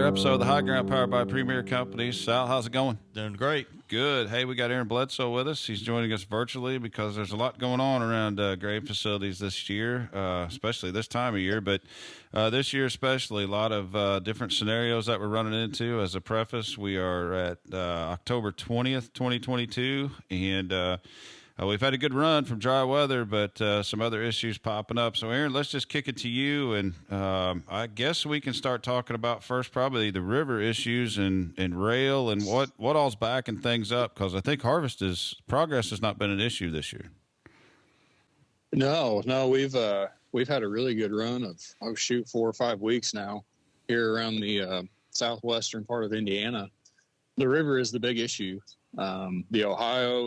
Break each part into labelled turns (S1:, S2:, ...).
S1: episode of The High Ground powered by Premier Companies. Sal, how's it going?
S2: Doing great.
S1: Good. Hey, we got Aaron Bledsoe with us. He's joining us virtually because there's a lot going on around grain facilities this year, especially this time of year. But this year especially, a lot of different scenarios that we're running into. As a preface, we are at October 20th, 2022, and we've had a good run from dry weather, but some other issues popping up. So, Aaron, let's just kick it to you, and I guess we can start talking about first probably the river issues and rail and what all's backing things up, because I think progress has not been an issue this year.
S3: No, we've had a really good run of 4 or 5 weeks now here around the southwestern part of Indiana. The river is the big issue. The Ohio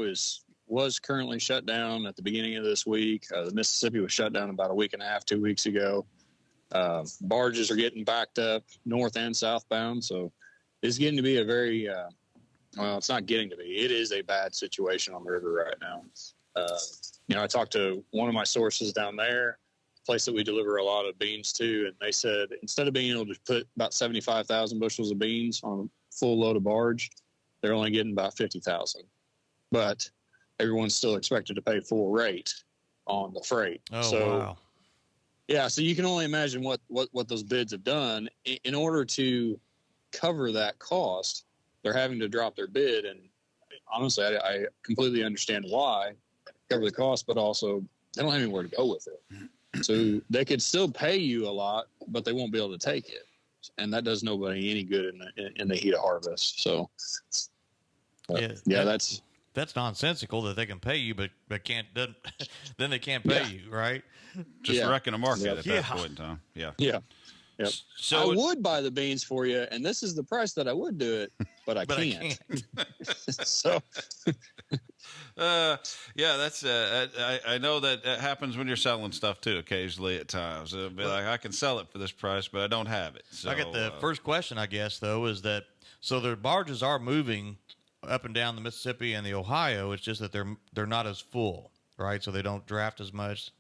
S3: was currently shut down at the beginning of this week. The Mississippi was shut down about a week and a half, 2 weeks ago. Barges are getting backed up north and southbound. So it's getting to be a very, it's not getting to be, it is a bad situation on the river right now. I talked to one of my sources down there, a place that we deliver a lot of beans to, and they said instead of being able to put about 75,000 bushels of beans on a full load of barge, they're only getting about 50,000. But everyone's still expected to pay full rate on the freight.
S2: Oh, wow.
S3: Yeah, so you can only imagine what those bids have done. In order to cover that cost, they're having to drop their bid. And honestly, I completely understand why, cover the cost, but also they don't have anywhere to go with it. So they could still pay you a lot, but they won't be able to take it. And that does nobody any good in the heat of harvest. So,
S2: that's nonsensical that they can pay you, but then they can't pay you, right?
S1: Just wrecking a market at that point in time. Yeah.
S3: Yep. So I would buy the beans for you, and this is the price that I would do it, but I can't. So,
S1: that's I know that it happens when you're selling stuff too. Occasionally, at times, it'll be like I can sell it for this price, but I don't have it. So
S2: I get the first question, I guess, though, is that so the barges are moving up and down the Mississippi and the Ohio. It's just that they're not as full, right? So they don't draft as much.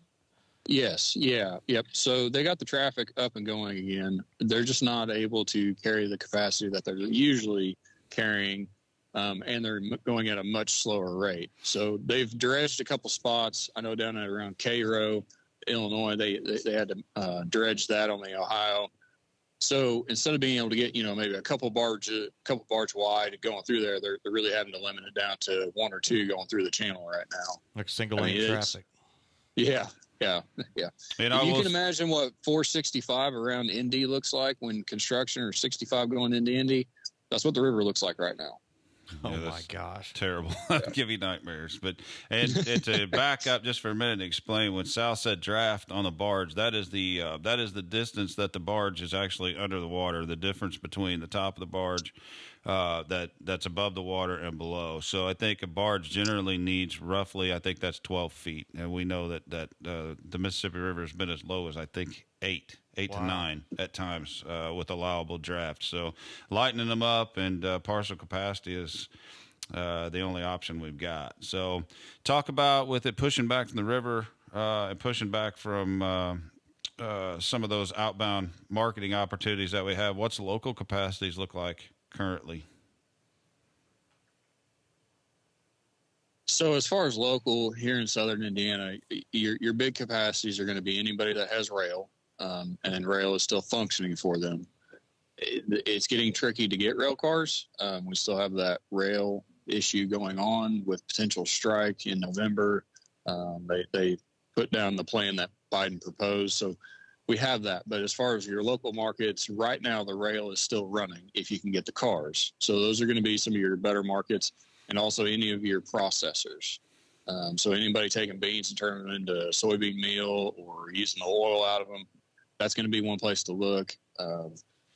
S3: Yes. Yeah. Yep. So they got the traffic up and going again. They're just not able to carry the capacity that they're usually carrying, and they're going at a much slower rate. So they've dredged a couple spots. I know down at around Cairo, Illinois, they had to dredge that on the Ohio. So instead of being able to get, maybe a couple barge wide going through there, they're really having to limit it down to one or two going through the channel right now.
S2: Like single lane traffic.
S3: Yeah. You can imagine what 465 around Indy looks like when construction, or 65 going into Indy. That's what the river looks like right now.
S2: Oh my gosh.
S1: Terrible. Give you nightmares. But and to back up just for a minute and explain, when Sal said draft on the barge, that is the distance that the barge is actually under the water, the difference between the top of the barge that's above the water and below. So I think a barge generally needs roughly, I think that's 12 feet. And we know that the Mississippi River has been as low as I think 8 to 9 at times with allowable draft. So lightening them up and partial capacity is the only option we've got. So talk about with it pushing back from the river and pushing back from some of those outbound marketing opportunities that we have. What's local capacities look like currently?
S3: So as far as local here in southern Indiana, your big capacities are going to be anybody that has rail, and rail is still functioning for them. It's getting tricky to get rail cars. We still have that rail issue going on with potential strike in November. They put down the plan that Biden proposed, so we have that. But as far as your local markets, right now the rail is still running if you can get the cars. So those are going to be some of your better markets, and also any of your processors. So anybody taking beans and turning them into soybean meal or using the oil out of them, that's going to be one place to look.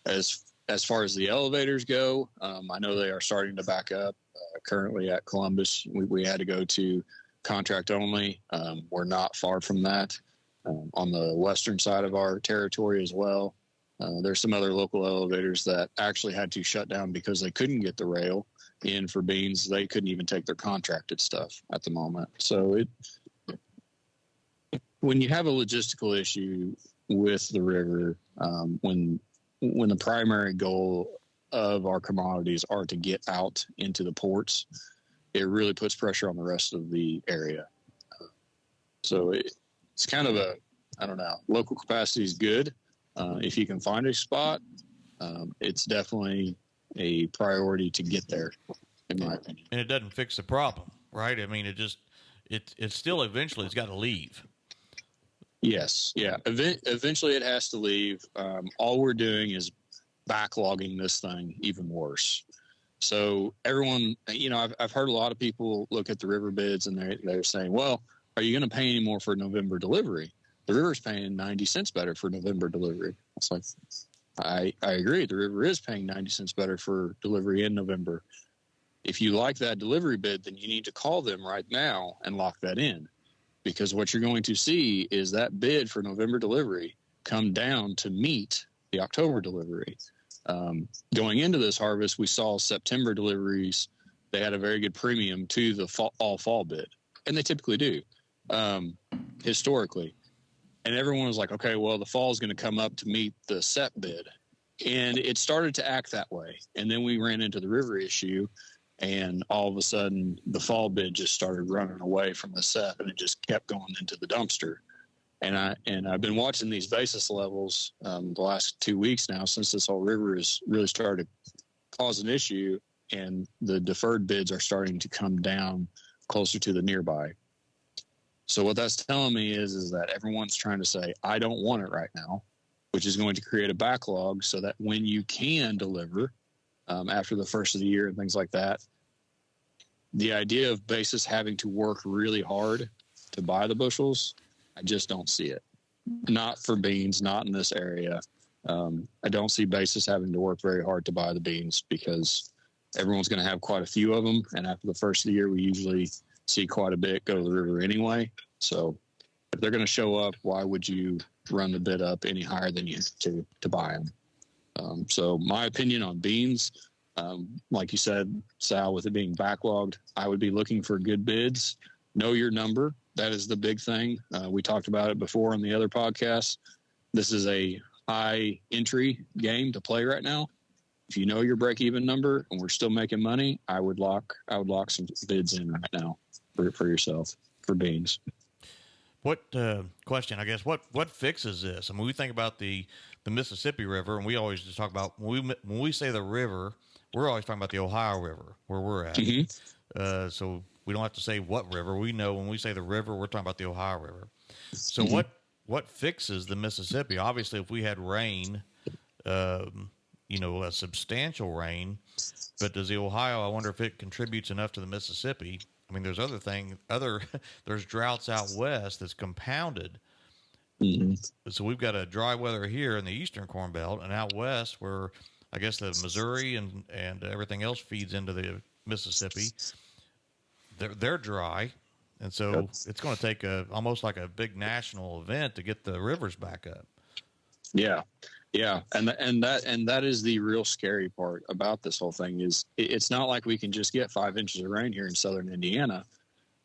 S3: As far as the elevators go, I know they are starting to back up. Currently at Columbus, we had to go to contract only. We're not far from that. On the western side of our territory as well, there's some other local elevators that actually had to shut down because they couldn't get the rail in for beans. They couldn't even take their contracted stuff at the moment. So when you have a logistical issue with the river, when when the primary goal of our commodities are to get out into the ports, it really puts pressure on the rest of the area. So it's kind of I don't know, local capacity is good. If you can find a spot, it's definitely a priority to get there, in my opinion.
S2: And it doesn't fix the problem, right? I mean, it's still eventually it's got to leave.
S3: Yes. Yeah. Eventually it has to leave. All we're doing is backlogging this thing even worse. So everyone, I've heard a lot of people look at the river bids and they're saying, well, are you going to pay any more for November delivery? The river's paying 90 cents better for November delivery. It's like, I agree. The river is paying 90 cents better for delivery in November. If you like that delivery bid, then you need to call them right now and lock that in, because what you're going to see is that bid for November delivery come down to meet the October delivery. Going into this harvest, we saw September deliveries. They had a very good premium to the all fall bid, and they typically do historically. And everyone was like, okay, well, the fall is going to come up to meet the set bid. And it started to act that way. And then we ran into the river issue, and all of a sudden the fall bid just started running away from the set, and it just kept going into the dumpster. And I've been watching these basis levels the last 2 weeks now, since this whole river has really started to cause an issue, and the deferred bids are starting to come down closer to the nearby. So what that's telling me is that everyone's trying to say, I don't want it right now, which is going to create a backlog so that when you can deliver after the first of the year and things like that, the idea of basis having to work really hard to buy the bushels, I just don't see it. Not for beans, not in this area. I don't see basis having to work very hard to buy the beans, because everyone's going to have quite a few of them. And after the first of the year, we usually see quite a bit go to the river anyway. So if they're going to show up, why would you run the bid up any higher than you to buy them? So my opinion on beans, like you said, Sal, with it being backlogged, I would be looking for good bids. Know your number. That is the big thing. We talked about it before on the other podcast. This is a high entry game to play right now. If you know your break even number and we're still making money, I would lock some bids in right now for yourself for beans.
S2: What question? I guess what fixes this? I mean, we think about the Mississippi River, and we always just talk about when we say the river, we're always talking about the Ohio River where we're at. Mm-hmm. So we don't have to say what river. We know when we say the river, we're talking about the Ohio River. So mm-hmm. what fixes the Mississippi? Obviously, if we had rain, a substantial rain, but does the Ohio? I wonder if it contributes enough to the Mississippi. I mean, there's there's droughts out west that's compounded. Mm-hmm. So we've got a dry weather here in the Eastern Corn Belt, and out west where I guess the Missouri and everything else feeds into the Mississippi, they're dry, and so it's going to take almost like a big national event to get the rivers back up.
S3: Yeah. Yeah, and that is the real scary part about this whole thing is it's not like we can just get 5 inches of rain here in southern Indiana,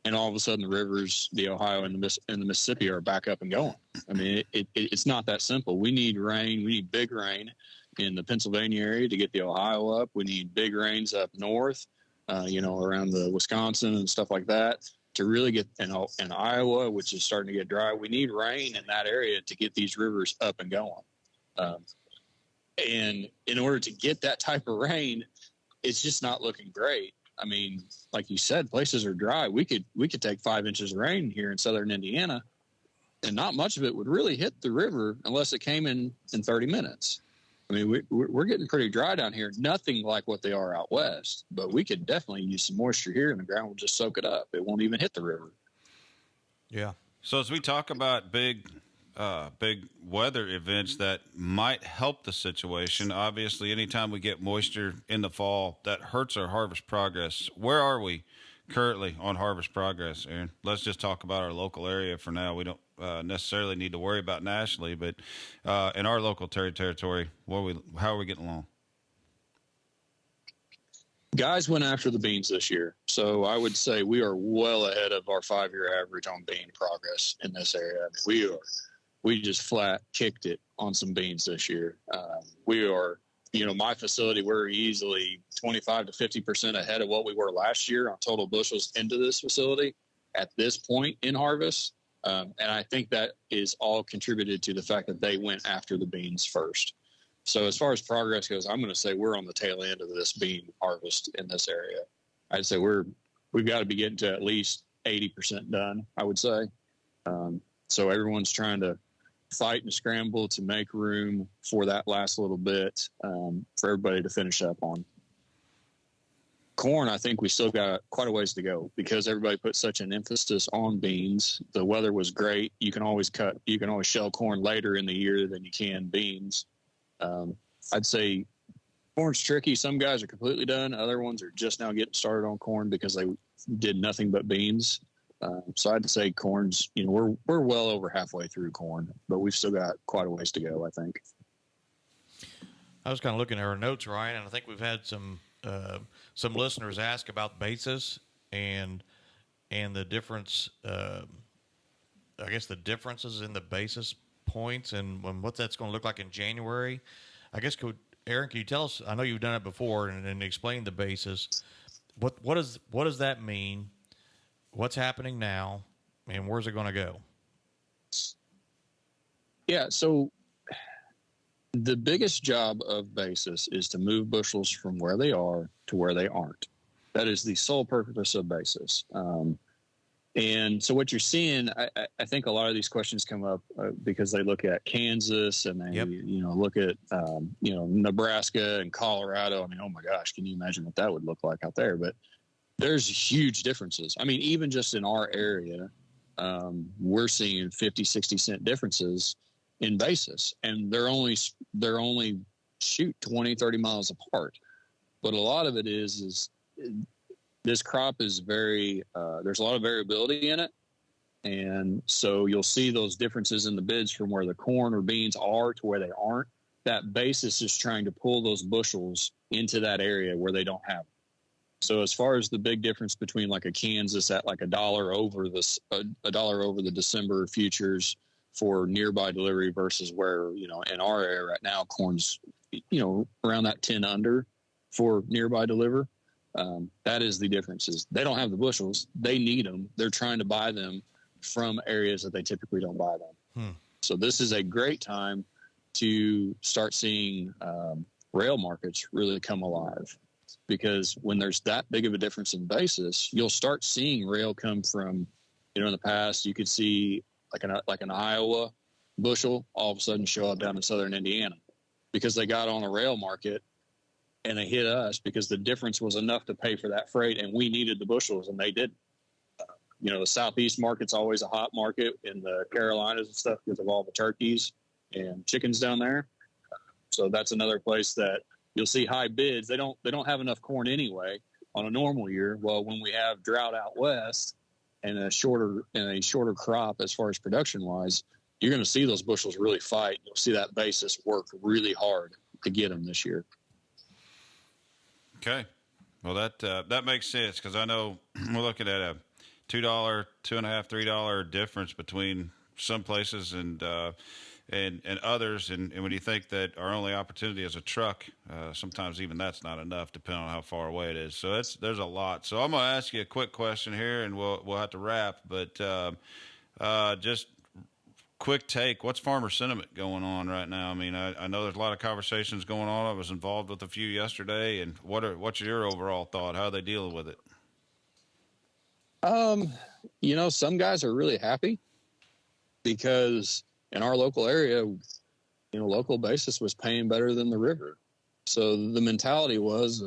S3: and all of a sudden the rivers, the Ohio and the Mississippi, are back up and going. I mean, it's not that simple. We need rain. We need big rain in the Pennsylvania area to get the Ohio up. We need big rains up north, around the Wisconsin and stuff like that to really get in Iowa, which is starting to get dry. We need rain in that area to get these rivers up and going. And in order to get that type of rain, it's just not looking great. I mean, like you said, places are dry. We could take 5 inches of rain here in southern Indiana, and not much of it would really hit the river unless it came in 30 minutes. I mean, we're getting pretty dry down here. Nothing like what they are out west, but we could definitely use some moisture here, and the ground will just soak it up. It won't even hit the river.
S2: Yeah.
S1: So as we talk about big weather events that might help the situation, obviously anytime we get moisture in the fall, that hurts our harvest progress. Where are we currently on harvest progress, Aaron? Let's just talk about our local area for now. We don't necessarily need to worry about nationally, but in our local territory, how are we getting along?
S3: Guys went after the beans this year, so I would say we are well ahead of our 5-year average on bean progress in this area. I mean, we just flat kicked it on some beans this year. We are, my facility, we're easily 25 to 50% ahead of what we were last year on total bushels into this facility at this point in harvest. And I think that is all contributed to the fact that they went after the beans first. So as far as progress goes, I'm going to say we're on the tail end of this bean harvest in this area. I'd say we've got to be getting to at least 80% done, I would say. So everyone's trying to fight and scramble to make room for that last little bit for everybody to finish up on. Corn, I think we still got quite a ways to go because everybody put such an emphasis on beans. The weather was great. You can always shell corn later in the year than you can beans. I'd say corn's tricky. Some guys are completely done. Other ones are just now getting started on corn because they did nothing but beans. So I'd say corn's, we're well over halfway through corn, but we've still got quite a ways to go, I think.
S2: I was kind of looking at our notes, Ryan, and I think we've had some listeners ask about basis and the difference, I guess the differences in the basis points and what that's going to look like in January. I guess, Aaron, can you tell us, I know you've done it before and explained the basis. What does that mean? What's happening now, and where's it going to go?
S3: Yeah, so the biggest job of basis is to move bushels from where they are to where they aren't. That is the sole purpose of basis. And so what you're seeing, I think a lot of these questions come up because they look at Kansas and they, look at, Nebraska and Colorado. I mean, oh my gosh, can you imagine what that would look like out there? But there's huge differences. I mean, even just in our area, we're seeing 50, 60 cent differences in basis, and they're only 20, 30 miles apart. But a lot of it is this crop is very, there's a lot of variability in it. And so you'll see those differences in the bids from where the corn or beans are to where they aren't. That basis is trying to pull those bushels into that area where they don't have them. So as far as the big difference between like a Kansas at like $1 over the December futures for nearby delivery versus where, in our area right now, corn's, around that 10 under for nearby deliver. That is the differences. They don't have the bushels. They need them. They're trying to buy them from areas that they typically don't buy them. So this is a great time to start seeing rail markets really come alive. Because when there's that big of a difference in basis, you'll start seeing rail come from, in the past, you could see like an Iowa bushel all of a sudden show up down in southern Indiana because they got on a rail market and they hit us because the difference was enough to pay for that freight and we needed the bushels and they didn't. The Southeast market's always a hot market in the Carolinas and stuff because of all the turkeys and chickens down there. So that's another place that you'll see high bids. They don't have enough corn anyway on a normal year. Well, when we have drought out west and a shorter crop as far as production wise, you're going to see those bushels really fight. You'll see that basis work really hard to get them this year.
S1: Okay, well that makes sense because I know we're looking at a $2, $2.50, $3 difference between some places and others, and when you think that our only opportunity is a truck, sometimes even that's not enough, depending on how far away it is. So there's a lot. So I'm going to ask you a quick question here, and we'll have to wrap. But just quick take: what's farmer sentiment going on right now? I mean, I know there's a lot of conversations going on. I was involved with a few yesterday, and what's your overall thought? How are they dealing with it?
S3: Some guys are really happy because in our local area, local basis was paying better than the river. So the mentality was,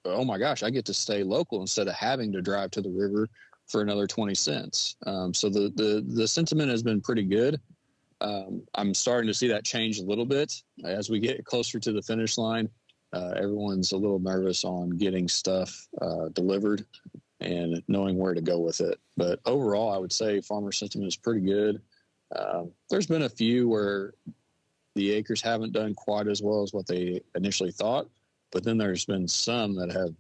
S3: oh my gosh, I get to stay local instead of having to drive to the river for another 20 cents. So the sentiment has been pretty good. I'm starting to see that change a little bit as we get closer to the finish line. Everyone's a little nervous on getting stuff delivered and knowing where to go with it. But overall, I would say farmer sentiment is pretty good. There's been a few where the acres haven't done quite as well as what they initially thought, but then there's been some that have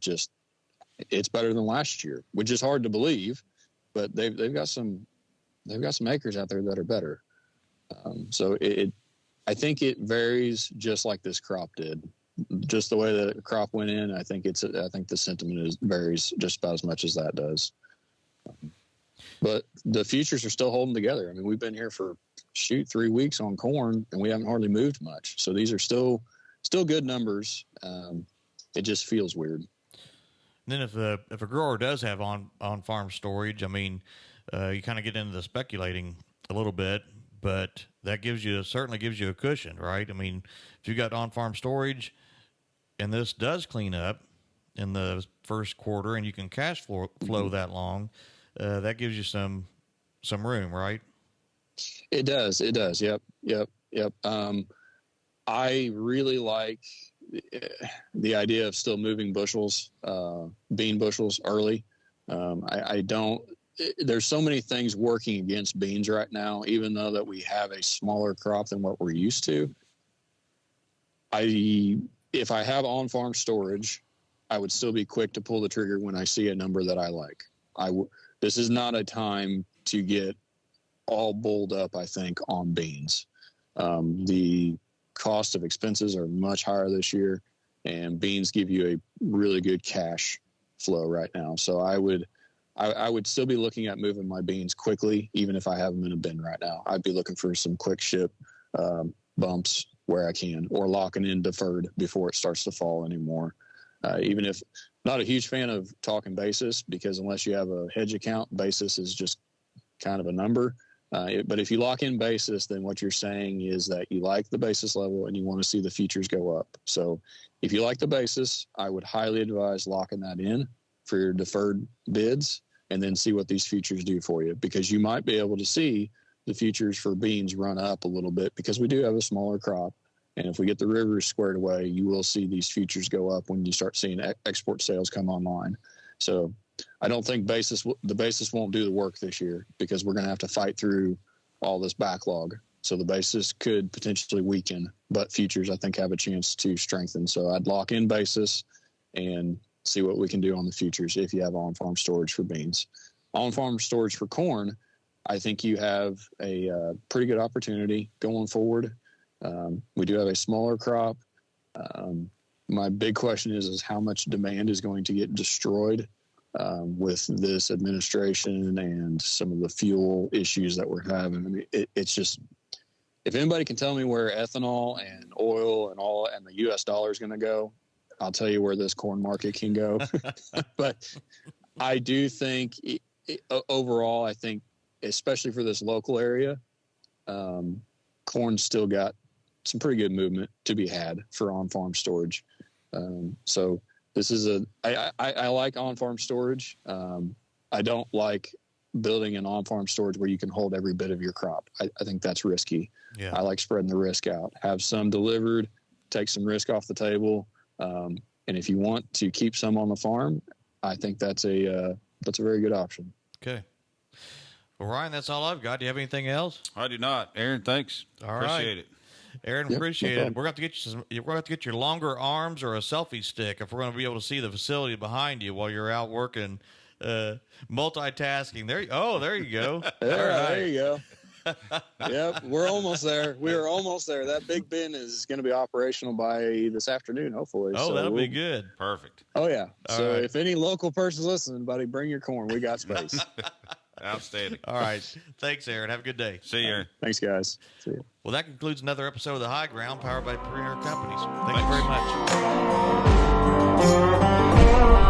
S3: it's better than last year, which is hard to believe, but they've got some acres out there that are better. I think it varies just like this crop did. Just the way the crop went in, I think the sentiment varies just about as much as that does. But the futures are still holding together. I mean, we've been here for 3 weeks on corn, and we haven't hardly moved much. So these are still good numbers. It just feels weird.
S2: And then if a grower does have on farm storage, I mean, you kind of get into the speculating a little bit, but that certainly gives you a cushion, right? I mean, if you got on farm storage, and this does clean up in the first quarter, and you can cash flow that long, that gives you some room, right?
S3: It does. Yep. I really like the idea of still moving bushels, bean bushels early. I don't. There's so many things working against beans right now, even though that we have a smaller crop than what we're used to. If I have on-farm storage, I would still be quick to pull the trigger when I see a number that I like. This is not a time to get all bulled up, I think, on beans. The cost of expenses are much higher this year, and beans give you a really good cash flow right now. So I would still be looking at moving my beans quickly, even if I have them in a bin right now. I'd be looking for some quick ship bumps where I can, or locking in deferred before it starts to fall anymore. Even if not a huge fan of talking basis, because unless you have a hedge account, basis is just kind of a number. But if you lock in basis, then what you're saying is that you like the basis level and you want to see the futures go up. So if you like the basis, I would highly advise locking that in for your deferred bids and then see what these futures do for you, because you might be able to see the futures for beans run up a little bit because we do have a smaller crop. And if we get the rivers squared away, you will see these futures go up when you start seeing export sales come online. So I don't think the basis won't do the work this year, because we're going to have to fight through all this backlog. So the basis could potentially weaken, but futures, I think, have a chance to strengthen. So I'd lock in basis and see what we can do on the futures if you have on-farm storage for beans. On-farm storage for corn, I think you have a pretty good opportunity going forward. We do have a smaller crop. My big question is how much demand is going to get destroyed with this administration and some of the fuel issues that we're having. I mean, it's just, if anybody can tell me where ethanol and oil and the U.S. dollar is going to go, I'll tell you where this corn market can go. But I do think overall, I think, especially for this local area, corn's still got some pretty good movement to be had for on-farm storage. So this is I like on-farm storage. I don't like building an on-farm storage where you can hold every bit of your crop. I think that's risky. Yeah. I like spreading the risk out. Have some delivered, take some risk off the table. And if you want to keep some on the farm, I think that's a very good option.
S2: Okay. Well, Ryan, that's all I've got. Do you have anything else?
S1: I do not. Aaron, thanks.
S2: Appreciate it. Aaron, appreciate it. We're going to have to get your longer arms or a selfie stick if we're going to be able to see the facility behind you while you're out working, multitasking. There you go.
S3: There you go. Yep, we're almost there. We are almost there. That big bin is going to be operational by this afternoon, hopefully.
S2: Oh, so that'll be good.
S1: Perfect.
S3: Oh, yeah.
S2: All
S3: so
S2: right.
S3: If any local person's listening, buddy, bring your corn. We got space.
S1: Outstanding.
S2: All right. Thanks, Aaron. Have a good day.
S1: See you, Aaron.
S3: Thanks, guys. See you.
S2: Well, that concludes another episode of The High Ground, powered by Premier Companies. Thank you very much.